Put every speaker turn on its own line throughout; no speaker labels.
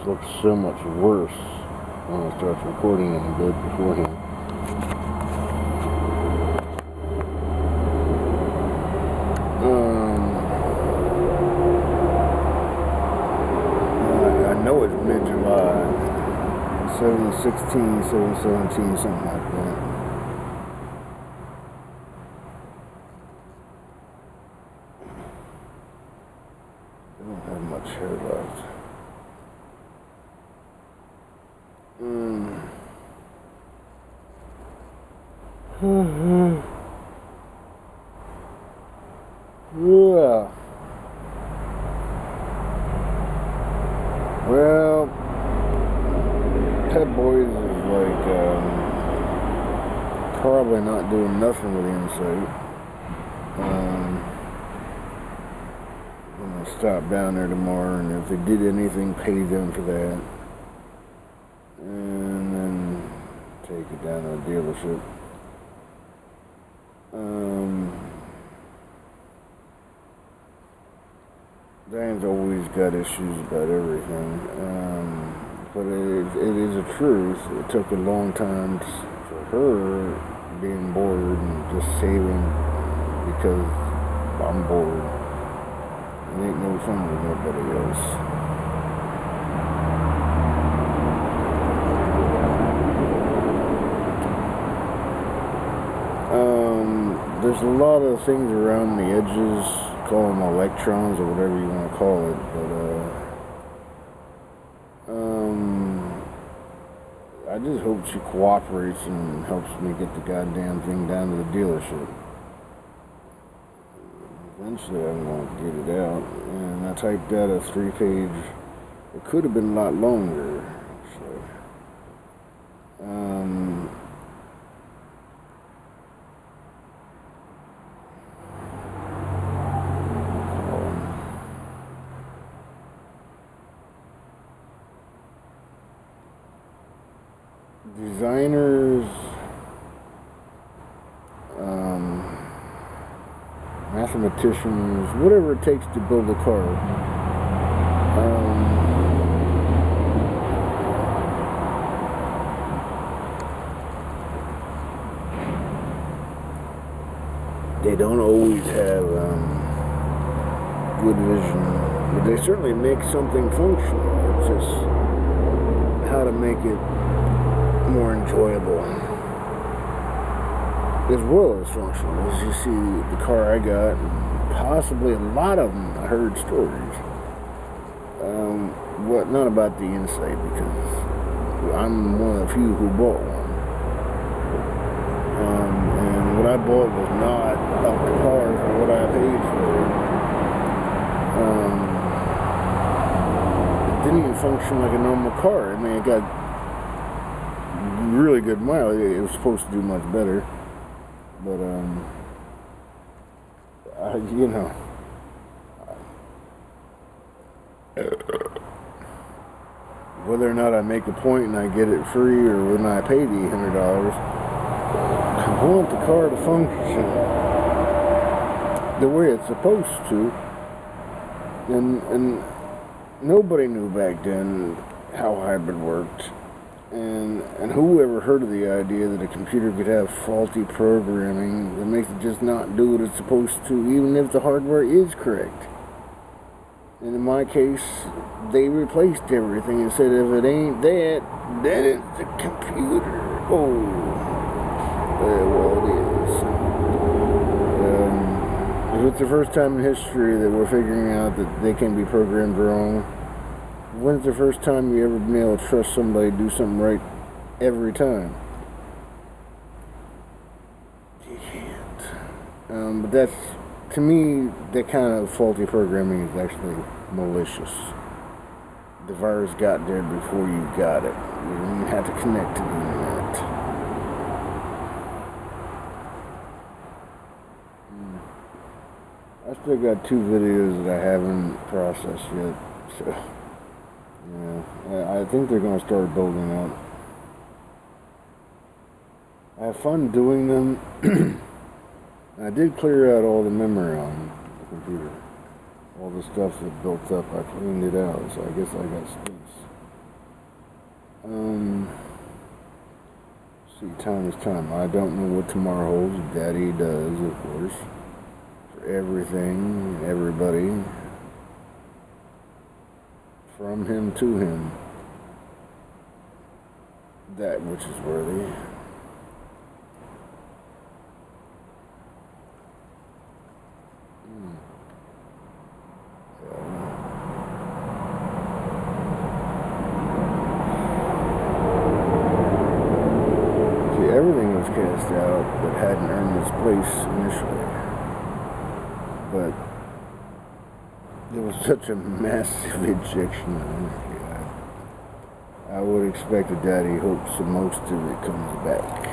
just looks so much worse when it starts recording in a bit beforehand. I know it's mid-July, 7/16, 7/17, something like that. I don't have much hair left. Yeah. Well, Pet Boys is like probably not doing nothing with the Insight. I'm gonna stop down there tomorrow, and if they did anything, pay them for that, and then take it down to the dealership. Dan's always got issues about everything, but it is a truth. It took a long time for her being bored and just saving because I'm bored. It ain't no fun with nobody else. There's a lot of things around the edges, call them electrons or whatever you want to call it, but I just hope she cooperates and helps me get the goddamn thing down to the dealership. Eventually I'm going to get it out, and I typed out a 3-page, it could have been a lot longer, so, designers, mathematicians, whatever it takes to build a car. They don't always have good vision, but they certainly make something functional. It's just how to make it more enjoyable, as well as functional. As you see, the car I got, possibly a lot of them, I heard stories. Not about the Insight, because I'm one of the few who bought one. And what I bought was not up to par for what I paid for it. It didn't even function like a normal car. I mean, it got really good mileage. It was supposed to do much better, but whether or not I make a point and I get it free, or when I pay the $800, I want the car to function the way it's supposed to. And nobody knew back then how hybrid worked. And who ever heard of the idea that a computer could have faulty programming that makes it just not do what it's supposed to, even if the hardware is correct? And in my case, they replaced everything and said, if it ain't that, then it's the computer. Oh, well, it is. If it's the first time in history that we're figuring out that they can be programmed wrong, when's the first time you ever been able to trust somebody to do something right every time? You can't. But that's, to me, that kind of faulty programming is actually malicious. The virus got there before you got it. You didn't even have to connect to the internet. I still got 2 videos that I haven't processed yet, so yeah, I think they're going to start building up. I have fun doing them. I did clear out all the memory on the computer. All the stuff that built up, I cleaned it out, so I guess I got space. See, time is time. I don't know what tomorrow holds. Daddy does, of course. For everything and everybody. From him to him. That which is worthy. Everything was cast out that hadn't earned its place initially. But there was such a massive ejection of energy. I would expect that Daddy hopes that most of it comes back.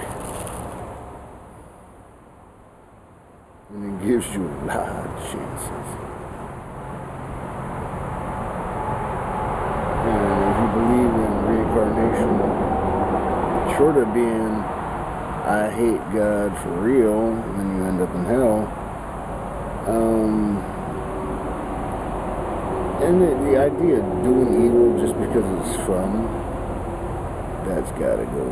And it gives you a lot of chances. And if you believe in reincarnation, short of being I hate God for real, and then you end up in hell. And the idea of doing evil just because it's fun, that's gotta go.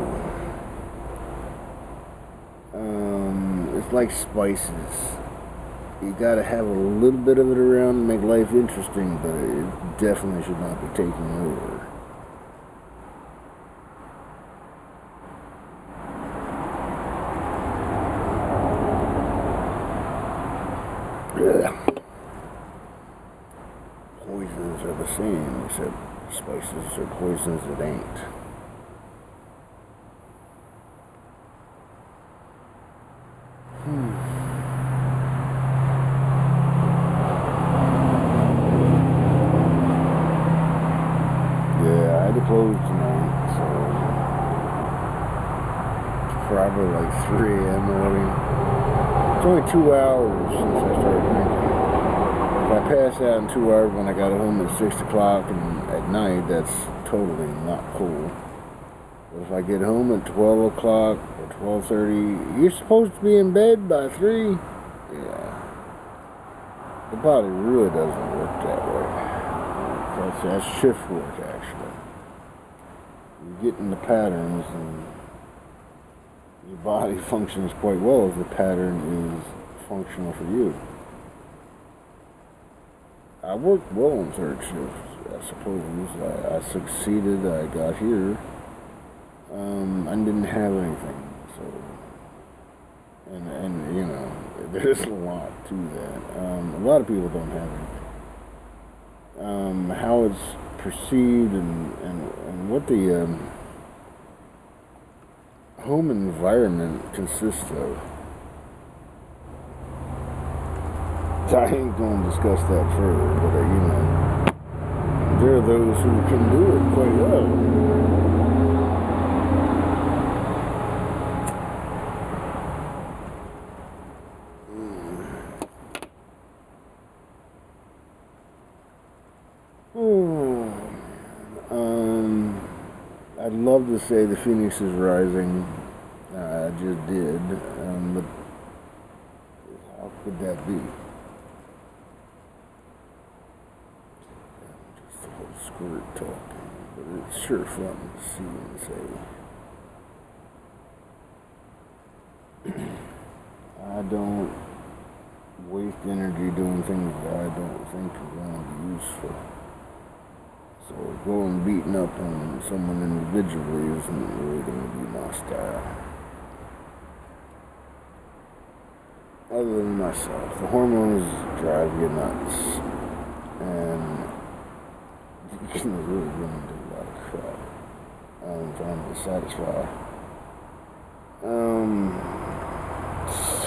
It's like spices. You gotta have a little bit of it around to make life interesting, but it definitely should not be taking over. Poisons are the same, except spices are poisons that ain't. Yeah, I had to close tonight, so it's probably like 3 a.m. already. It's only 2 hours since I started drinking. If I pass out in 2 hours when I got home at 6 o'clock and at night, that's totally not cool. But if I get home at 12 o'clock or 12:30, you're supposed to be in bed by 3? Yeah. The body really doesn't work that way. That's shift work, actually. You get in the patterns and your body functions quite well if the pattern is functional for you. I worked well on third shift, I suppose. I succeeded. I got here. I didn't have anything, so and you know, there's a lot to that. A lot of people don't have anything. How it's perceived and what the home environment consists of. I ain't going to discuss that further, but you know, there are those who can do it quite well. I'd love to say the phoenix is rising. I just did, but how could that be? Just a little squirt talking, but it's sure fun to see and say. I don't waste energy doing things that I don't think are going to be useful. So going beating up on someone individually isn't really going to be my style. Other than myself, the hormones drive you nuts, and you can really get into a lot of crap. Trying to satisfy.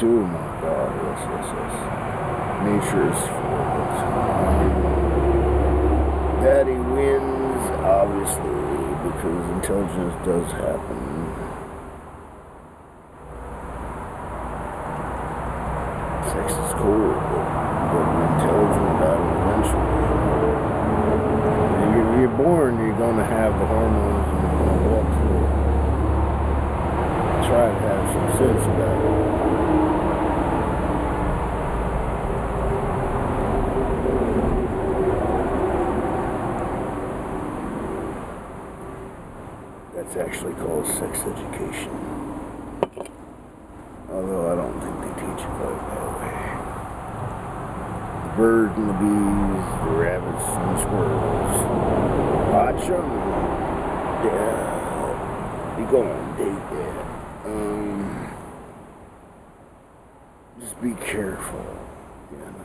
Oh my God, yes. Nature is full of it. Daddy wins, obviously, because intelligence does happen. Sex is cool, but you'll be intelligent about it eventually. And if you're born, you're going to have the hormones and you're going to walk through it. Try to have some sense about it. It's actually called sex education. Although I don't think they teach it like that way. The birds and the bees, the rabbits and the squirrels. Watch them. Yeah. You go on a date that. Just be careful, you know.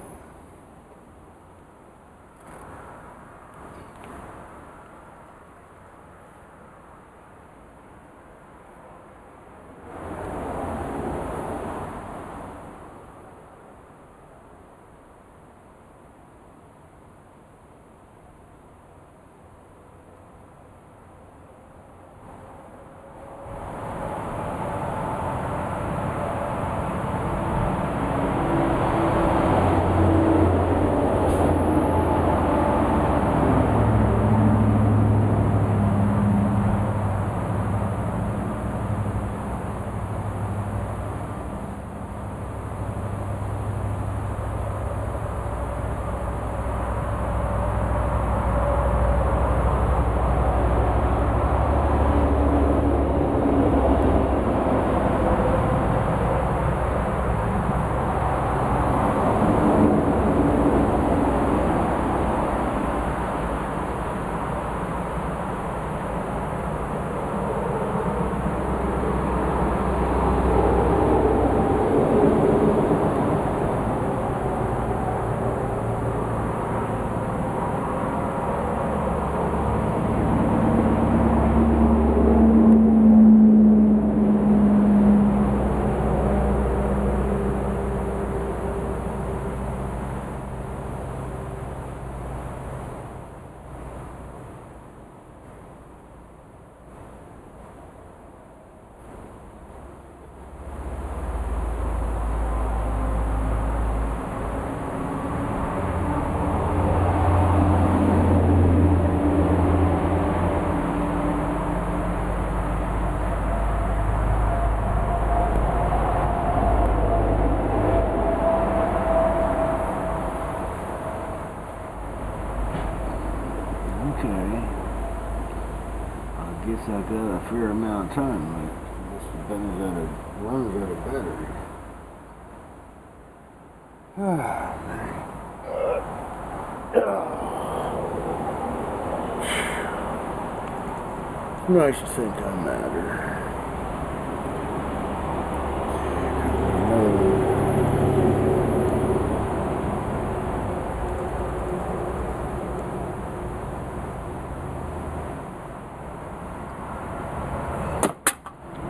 Okay. I guess I got a fair amount of time left. This runs out of battery. Nice to think I matter.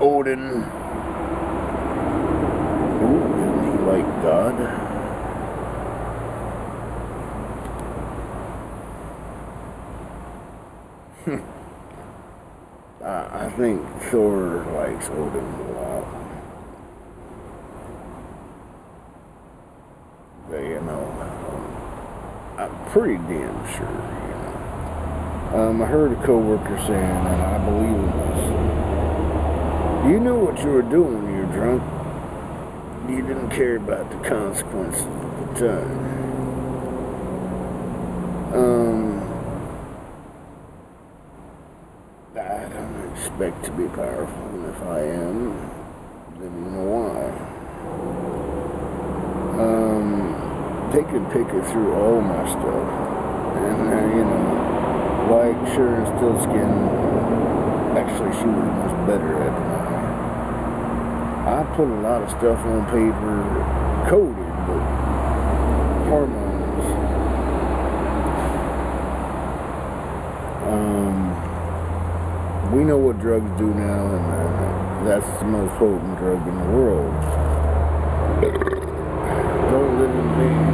Odin. Ooh, isn't he like God? I think Thor likes Odin a lot. But, you know, I'm pretty damn sure, you know. I heard a coworker saying, and I believe in this. You knew what you were doing when you were drunk. You didn't care about the consequences at the time. I don't expect to be powerful, and if I am, then you know why. They could pick it through all my stuff. And, you know, like Sharon Stillskin, actually she was much better at it. I put a lot of stuff on paper, coded, but hormones. We know what drugs do now, and that's the most potent drug in the world. Don't live in pain.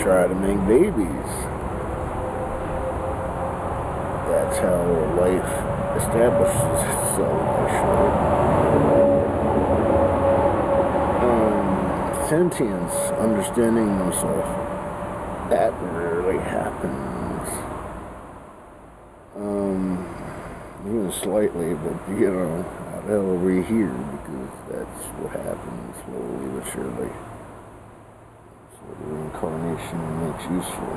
Try to make babies. That's how life establishes itself, actually. Sentience, understanding themselves, that rarely happens. even slightly, but you know, how the hell are we here? Because that's what happens slowly but surely. That's what reincarnation makes useful.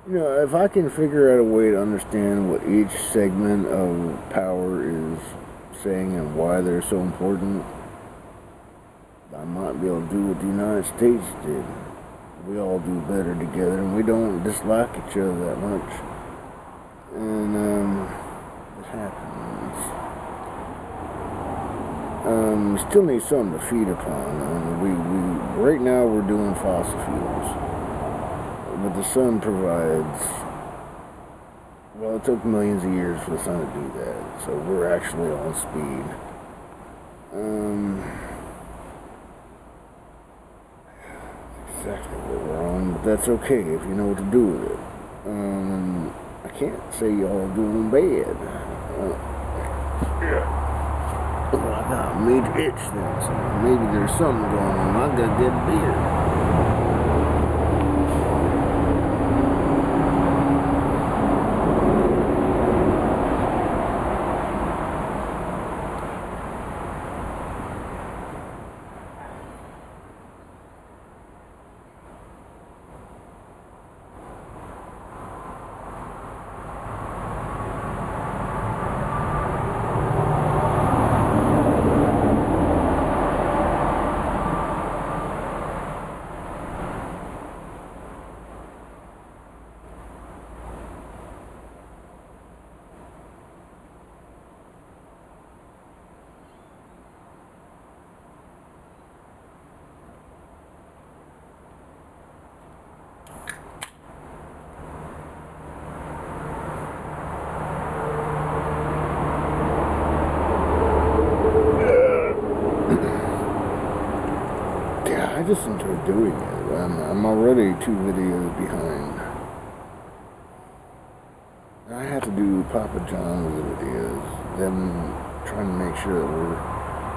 You know, if I can figure out a way to understand what each segment of power is saying and why they're so important, I might be able to do what the United States did. We all do better together, and we don't dislike each other that much. And it happens. We still need something to feed upon. We right now we're doing fossil fuels. But the sun provides, well, it took millions of years for the sun to do that, so we're actually on speed. Exactly what we're on, but that's okay if you know what to do with it. I can't say y'all doing bad. Well, I got a major itch then, so maybe there's something going on. I gotta get a beer. I just enjoy doing it. I'm already 2 videos behind. I have to do Papa John's videos, them trying to make sure that we're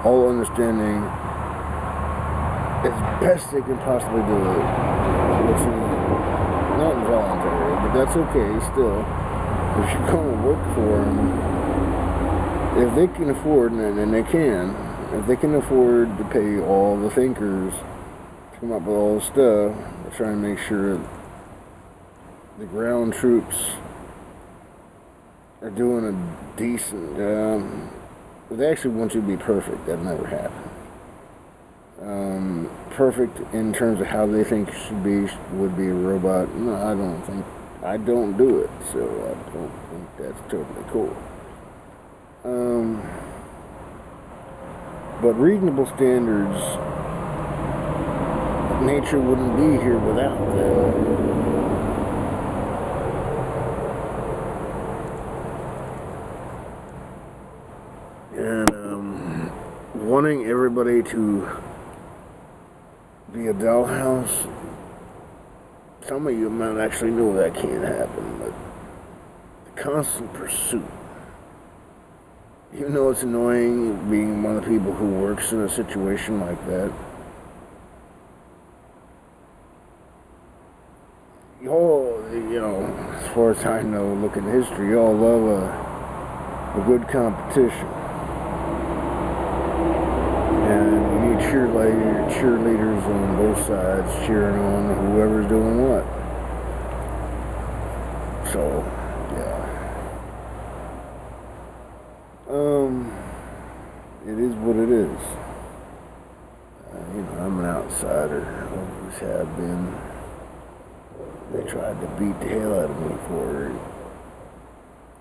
all understanding as best they can possibly do it, which is not involuntary, but that's okay still. If you come and work for them, if they can afford, and they can, if they can afford to pay all the thinkers come up with all the stuff, we're trying to make sure the ground troops are doing a decent job. They actually want you to be perfect. That never happened. Perfect in terms of how they think you should be, would be a robot. No, I don't do it, so I don't think that's totally cool. But reasonable standards, nature wouldn't be here without them. And wanting everybody to be a dollhouse, some of you might actually know that can't happen, but the constant pursuit. You know it's annoying being one of the people who works in a situation like that. Y'all, you know, as far as I know, look at history, y'all love a good competition. And you need cheerleaders on both sides cheering on whoever's doing what. So, yeah. It is what it is. You know, I'm an outsider, always have been. They tried to beat the hell out of me for it.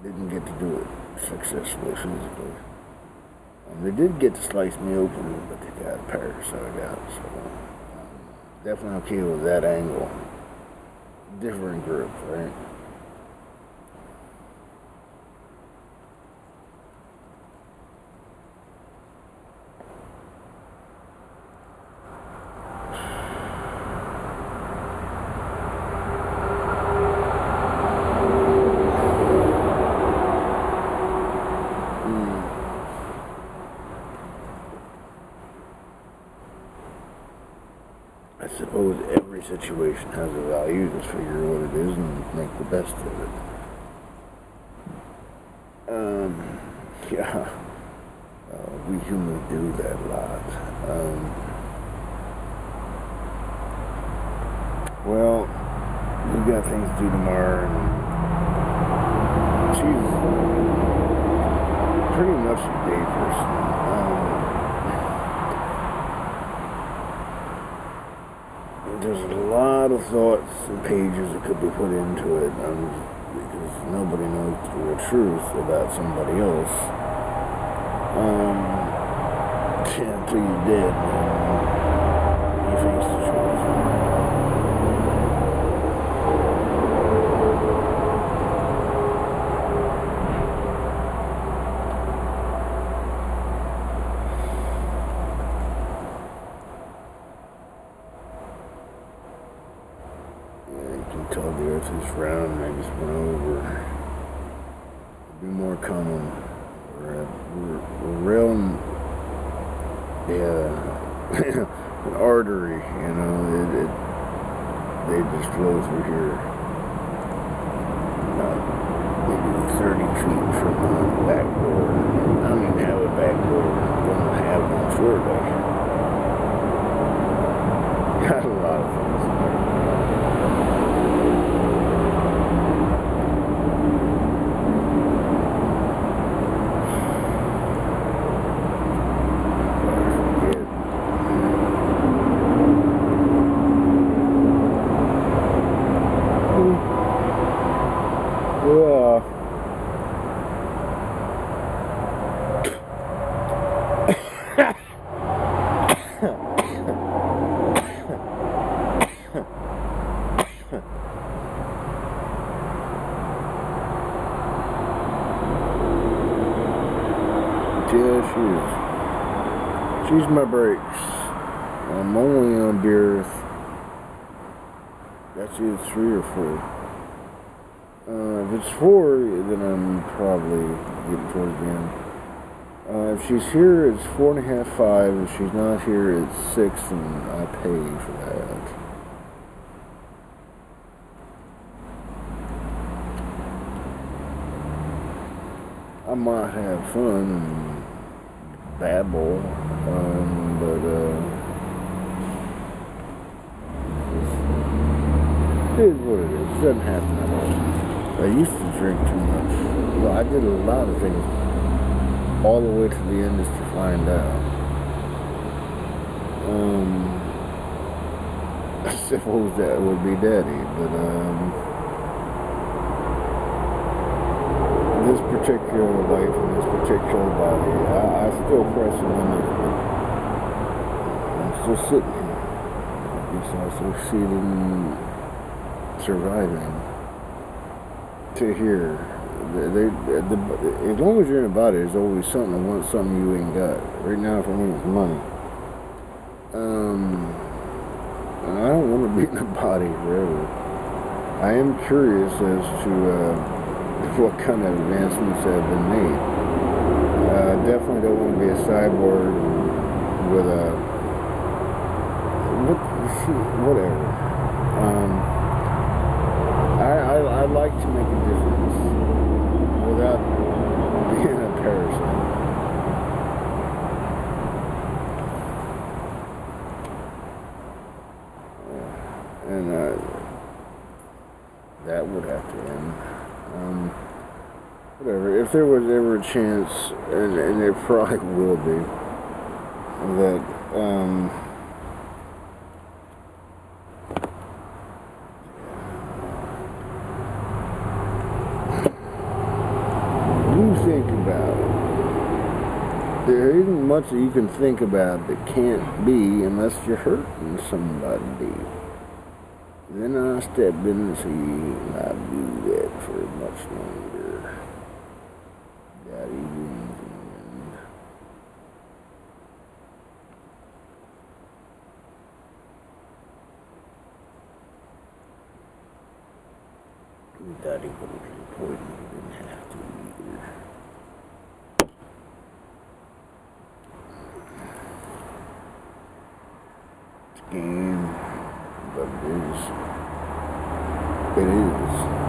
Didn't get to do it successfully physically. They did get to slice me open, but they got a parasite out, so definitely okay with that angle. Different group, right? suppose every situation has a value. Just figure what it is and make the best of it. Yeah, we humans do that a lot. Well, we got things to do tomorrow, and she's pretty much a day person. There's a lot of thoughts and pages that could be put into it, because nobody knows the real truth about somebody else. Until you're dead, man, you face the truth. Yeah, you can tell the earth is round, and I just went over. There'll be more coming. We're railing an artery, they just flow through here about maybe 30 feet from the back door. I don't even have a back door. I'm going to have one shortly. Got a lot of things. Yeah, she's my brakes. I'm only on beer. That's either 3 or 4. If it's 4, then I'm probably getting towards the end. If she's here, it's 4.5, 5. If she's not here, it's 6, and I pay for that. I might have fun and babble, but it is what it is. It doesn't happen at all. I used to drink too much. Well, I did a lot of things all the way to the end just to find out. I suppose that would be daddy, but this particular life and this particular body, I still press the limit, but I'm still sitting here. I guess I succeeded in surviving to here. As long as you're in a body, there's always something that wants something you ain't got. Right now, for me, it's money. And I don't want to be in a body forever. I am curious as to what kind of advancements have been made. Definitely don't want to be a cyborg with whatever. I like to make a difference without being a parasite. And that would have to end. Whatever. If there was ever a chance, and there probably will be, that you think about it. There isn't much that you can think about that can't be unless you're hurting somebody. Then I step in and see you not do that for much longer. Daddy wins in the end. Daddy wouldn't drink poison, he didn't have to either. It's a game. but it is. It is.